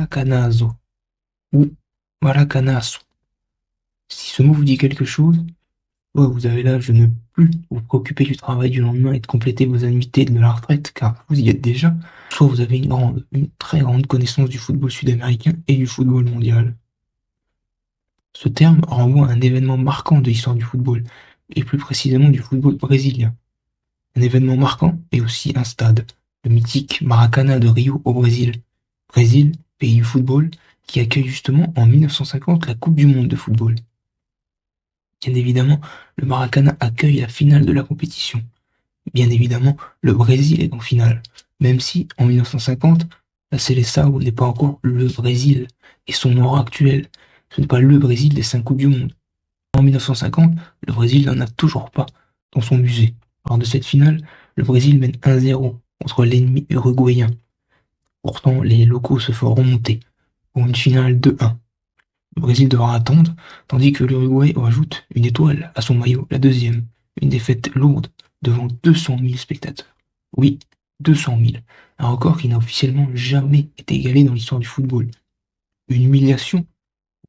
Maracanazo ou Maracanazo. Si ce mot vous dit quelque chose, soit vous avez l'âge de ne plus vous préoccuper du travail du lendemain et de compléter vos annuités de la retraite, car vous y êtes déjà, soit vous avez une très grande connaissance du football sud-américain et du football mondial. Ce terme renvoie à un événement marquant de l'histoire du football, et plus précisément du football brésilien. Un événement marquant est aussi un stade, le mythique Maracanã de Rio au Brésil. Brésil, pays du football, qui accueille justement en 1950 la Coupe du monde de football. Bien évidemment, le Maracanã accueille la finale de la compétition. Bien évidemment, le Brésil est en finale, même si, en 1950, la Seleção n'est pas encore le Brésil, et son aura actuelle. Ce n'est pas le Brésil des 5 Coupes du Monde. En 1950, le Brésil n'en a toujours pas dans son musée. Lors de cette finale, le Brésil mène 1-0 contre l'ennemi uruguayen. Pourtant, les locaux se font remonter pour une finale 2-1. Le Brésil devra attendre, tandis que l'Uruguay rajoute une étoile à son maillot, la deuxième. Une défaite lourde devant 200 000 spectateurs. Oui, 200 000. Un record qui n'a officiellement jamais été égalé dans l'histoire du football. Une humiliation.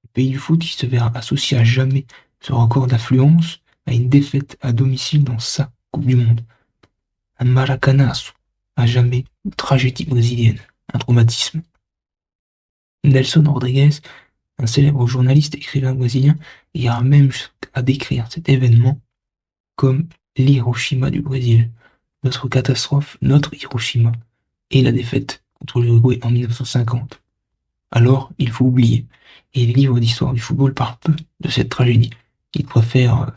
Le pays du foot qui se verra associé à jamais ce record d'affluence à une défaite à domicile dans sa Coupe du Monde. Un maracanazo, à jamais, une tragédie brésilienne, un traumatisme. Nelson Rodrigues, un célèbre journaliste et écrivain brésilien, ira même jusqu'à décrire cet événement comme l'Hiroshima du Brésil. Notre catastrophe, notre Hiroshima, et la défaite contre l'Uruguay en 1950. Alors, il faut oublier. Et les livres d'histoire du football parlent peu de cette tragédie. Ils préfèrent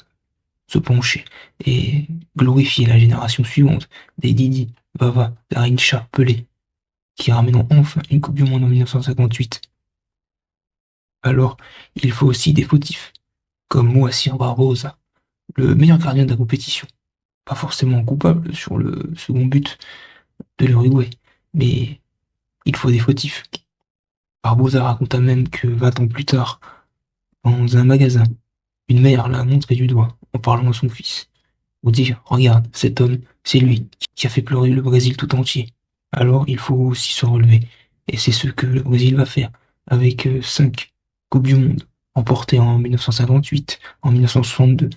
se pencher et glorifier la génération suivante des Didi, Vava, Garrincha, Pelé, qui ramèneront enfin une Coupe du Monde en 1958. Alors, il faut aussi des fautifs, comme Moacir Barbosa, le meilleur gardien de la compétition. Pas forcément coupable sur le second but de l'Uruguay, mais il faut des fautifs. Barbosa raconta même que 20 ans plus tard, dans un magasin, une mère l'a montré du doigt en parlant à son fils, pour dire: regarde, cet homme, c'est lui qui a fait pleurer le Brésil tout entier. Alors il faut aussi se relever, et c'est ce que le Brésil va faire, avec 5 Coupes du Monde, remportées en 1958, en 1962,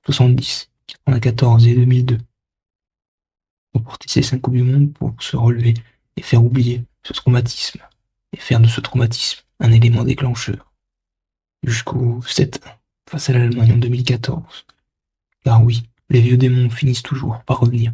70, 94 et 2002. Remporter ces 5 Coupes du Monde pour se relever et faire oublier ce traumatisme, et faire de ce traumatisme un élément déclencheur. Jusqu'au 7-1 face à l'Allemagne en 2014. Car oui, les vieux démons finissent toujours par revenir.